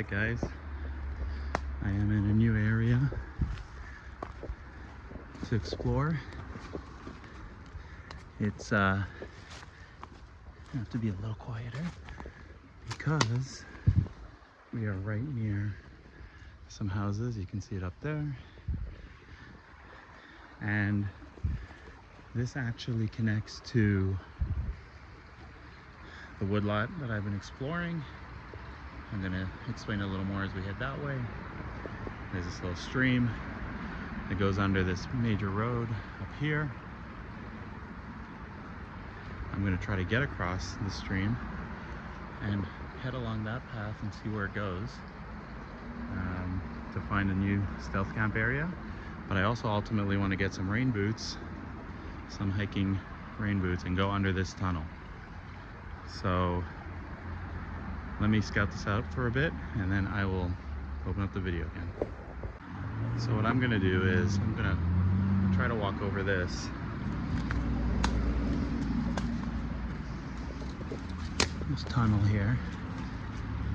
Alright guys, I am in a new area to explore. It's I have to be a little quieter because we are right near some houses. You can see it up there, and this actually connects to the woodlot that I've been exploring. I'm gonna explain a little more as we head that way. There's this little stream that goes under this major road up here. I'm gonna try to get across the stream and head along that path and see where it goes, to find a new stealth camp area. But I also ultimately want to get some rain boots, some hiking rain boots, and go under this tunnel. So let me scout this out for a bit and then I will open up the video again. So what I'm gonna do is I'm gonna try to walk over this tunnel here,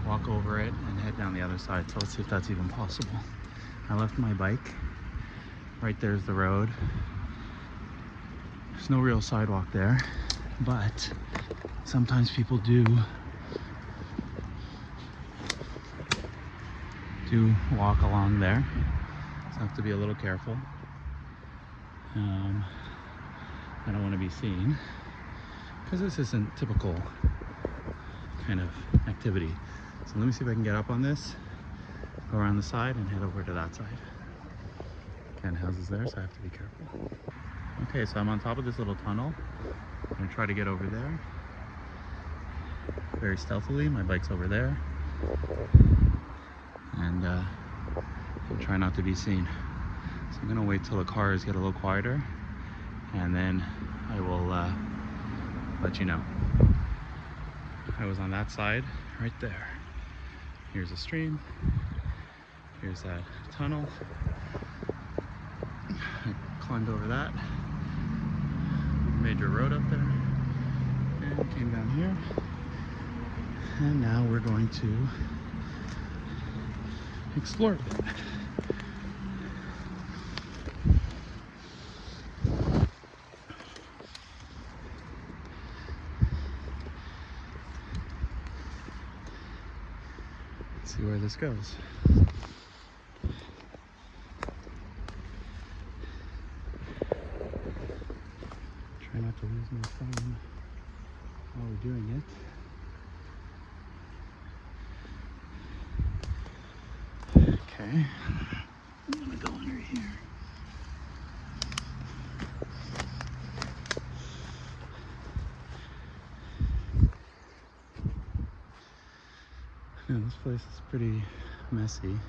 walk over it and head down the other side. So let's see if that's even possible. I left my bike. Right there's the road. There's no real sidewalk there, but sometimes people do walk along there, so I have to be a little careful. I don't want to be seen because this isn't typical kind of activity. So let me see if I can get up on this, go around the side and head over to that side. Again, houses there, so I have to be careful. Okay, so I'm on top of this little tunnel. I'm gonna try to get over there very stealthily. My bike's over there, and I'll try not to be seen. So I'm gonna wait till the cars get a little quieter, and then I will let you know. I was on that side right there. Here's a stream, here's that tunnel. I climbed over that major road up there and came down here, and now we're going to explore a bit. Let's see where this goes. Try not to lose my phone while we're doing it. Okay, I'm gonna go under here. Yeah, this place is pretty messy.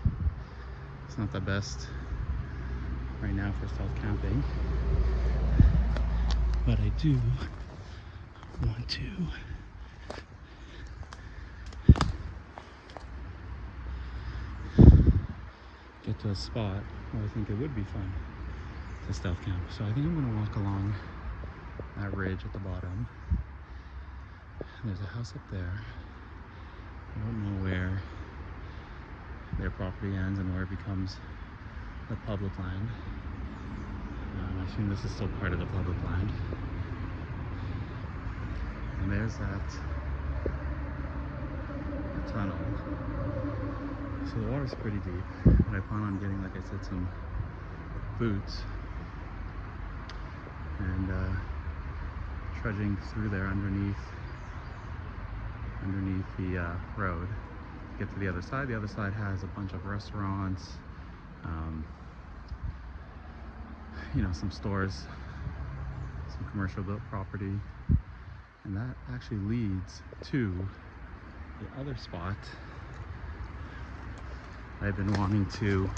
It's not the best right now for stealth camping, but I do want to get to a spot where I think it would be fun to stealth camp. So I think I'm gonna walk along that ridge at the bottom. There's a house up there. I don't know where their property ends and where it becomes the public land. I assume this is still part of the public land. And there's that tunnel. So the water's pretty deep, but I plan on getting, like I said, some boots and trudging through there underneath the road to get to the other side. The other side has a bunch of restaurants, you know, some stores, some commercial built property, and that actually leads to the other spot I've been wanting to,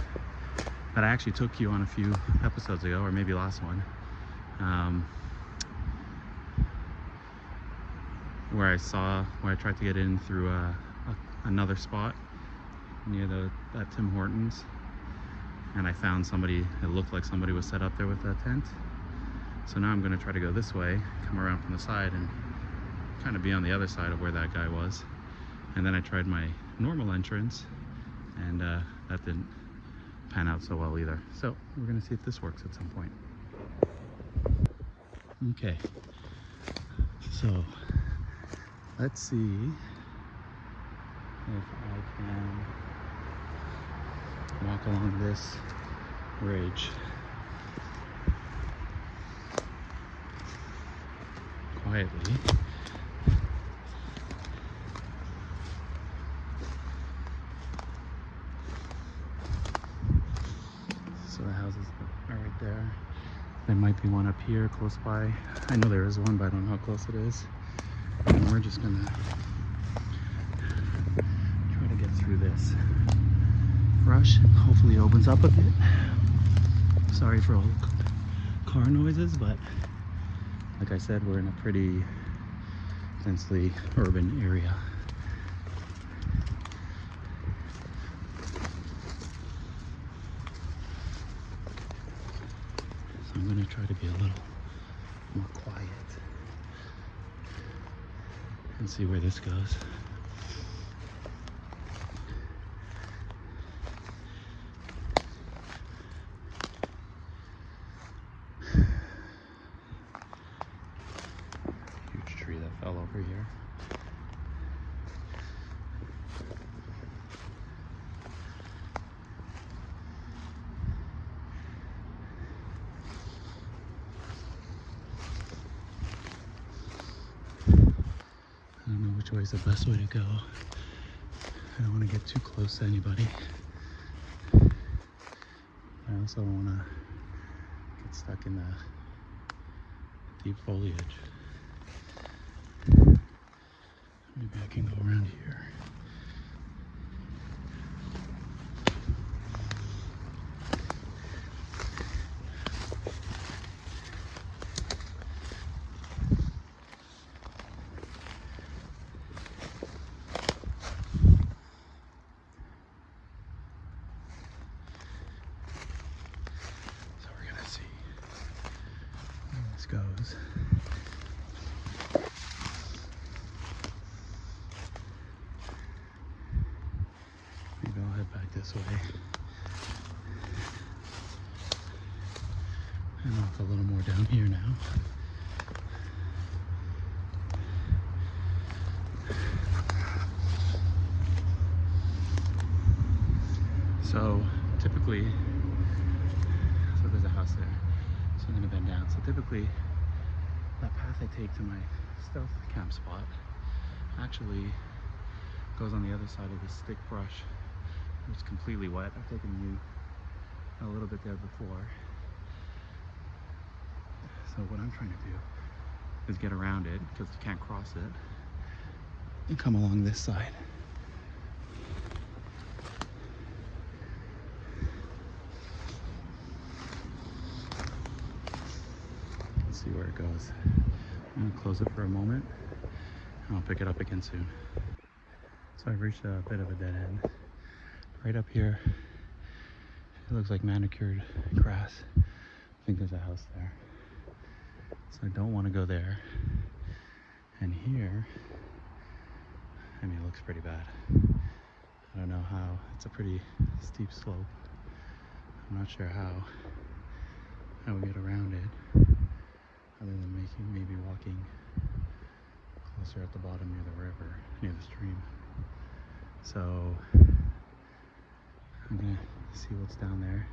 that I actually took you on a few episodes ago, or maybe last one, where I tried to get in through another spot near that Tim Hortons, and I found somebody, it looked like somebody was set up there with a tent. So now I'm going to try to go this way, come around from the side and kind of be on the other side of where that guy was. And then I tried my normal entrance and that didn't pan out so well either. So we're gonna see if this works at some point. Okay, so let's see if I can walk along this ridge quietly. So the houses are right there. There might be one up here close by. I know there is one, but I don't know how close it is. And we're just gonna try to get through this brush. Hopefully it opens up a bit. Sorry for all car noises, but like I said, we're in a pretty densely urban area. So I'm gonna try to be a little more quiet and see where this goes. Huge tree that fell over here. I don't know which way is the best way to go. I don't want to get too close to anybody. I also don't want to get stuck in the deep foliage. Maybe I can go around here. So we're gonna see where this goes. Maybe I'll head back this way and walk a little more down here now. So typically, so there's a house there, so I'm gonna bend down. So typically, that path I take to my stealth camp spot actually goes on the other side of this thick brush. It's completely wet. I've taken you a little bit there before. So what I'm trying to do is get around it, because you can't cross it, and come along this side. See where it goes. I'm gonna close it for a moment and I'll pick it up again soon. So I've reached a bit of a dead end. Right up here, it looks like manicured grass. I think there's a house there. So I don't want to go there. And here, I mean, it looks pretty bad. I don't know how, it's a pretty steep slope. I'm not sure how we get around it, other than maybe walking closer at the bottom near the river, near the stream. So I'm gonna see what's down there.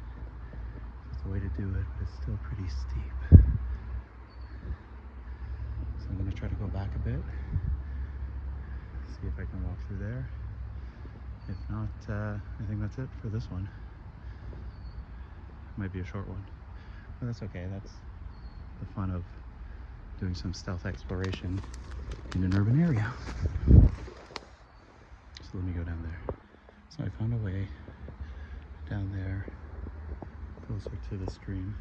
There's a way to do it, but it's still pretty steep. So I'm gonna try to go back a bit, see if I can walk through there. If not, I think that's it for this one. Might be a short one, but that's okay. That's the fun of doing some stealth exploration in an urban area. So let me go down there. So I found a way down there, closer to the stream.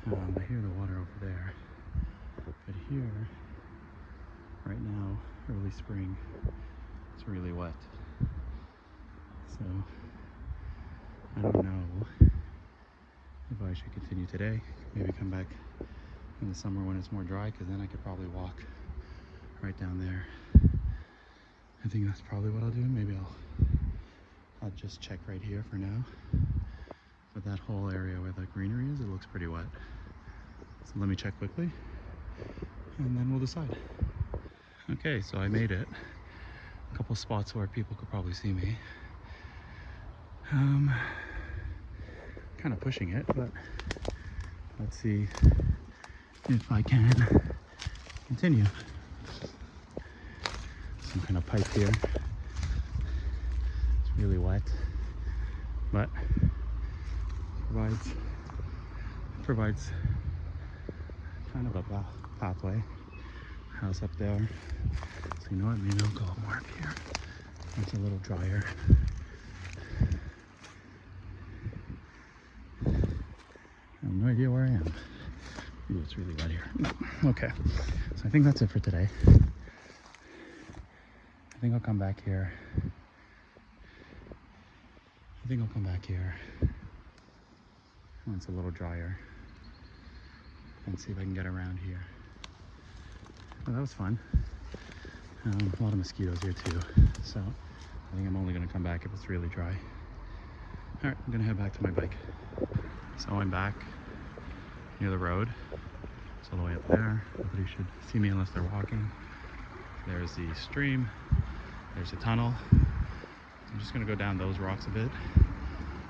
I hear the water over there, but here, right now, early spring, it's really wet. So I don't know if I should continue today, maybe come back in the summer when it's more dry, because then I could probably walk right down there. I think that's probably what I'll do. Maybe I'll I'll just check right here for now. But that whole area where the greenery is, it looks pretty wet. So let me check quickly and then we'll decide. Okay, so I made it. A couple spots where people could probably see me. Kind of pushing it, but let's see if I can continue. Some kind of pipe here. It's really wet, but provides kind of a pathway. House up there. So you know what? Maybe I'll go more up here. It's a little drier. I have no idea where I am. Ooh, it's really wet here. Okay, so I think that's it for today. I think I'll come back here. When it's a little drier, and see if I can get around here. Well, that was fun. A lot of mosquitoes here too, so I think I'm only going to come back if it's really dry. All right, I'm going to head back to my bike. So I'm back near the road. It's all the way up there. Nobody should see me unless they're walking. There's the stream. There's a tunnel. I'm just going to go down those rocks a bit,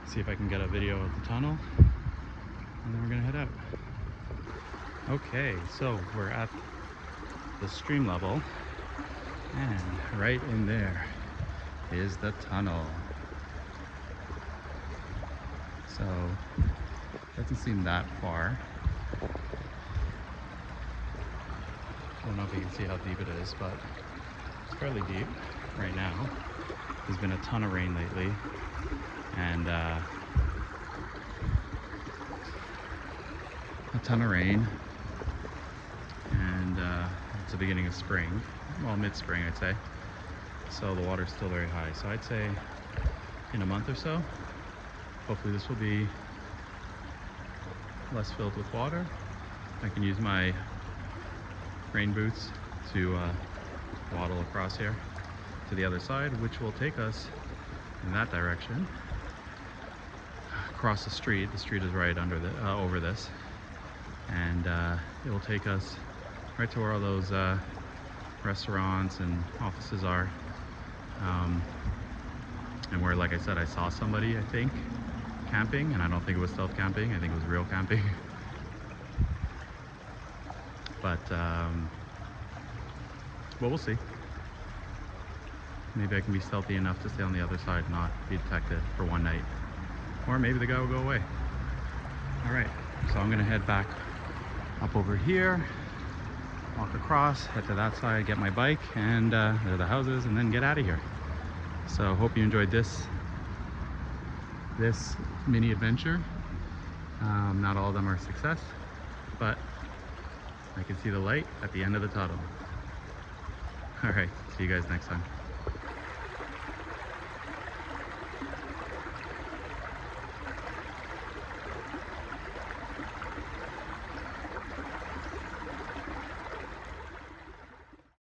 see if I can get a video of the tunnel, and then we're going to head out. Okay, so we're at the stream level, and right in there is the tunnel. So it doesn't seem that far. I don't know if you can see how deep it is, but it's fairly deep right now. There's been a ton of rain lately, and a it's the beginning of spring, well, mid-spring I'd say, so the water's still very high. So I'd say in a month or so, hopefully this will be less filled with water. I can use my rain boots to waddle across here to the other side, which will take us in that direction across the street. The street is right under the over this, and it will take us right to where all those restaurants and offices are, and where, like I said, I saw somebody, I think, camping, and I don't think it was stealth camping, I think it was real camping. But we'll see. Maybe I can be stealthy enough to stay on the other side and not be detected for one night. Or maybe the guy will go away. All right, so I'm gonna head back up over here, walk across, head to that side, get my bike, and there are the houses, and then get out of here. So hope you enjoyed this mini adventure. Not all of them are a success, but I can see the light at the end of the tunnel. All right, see you guys next time.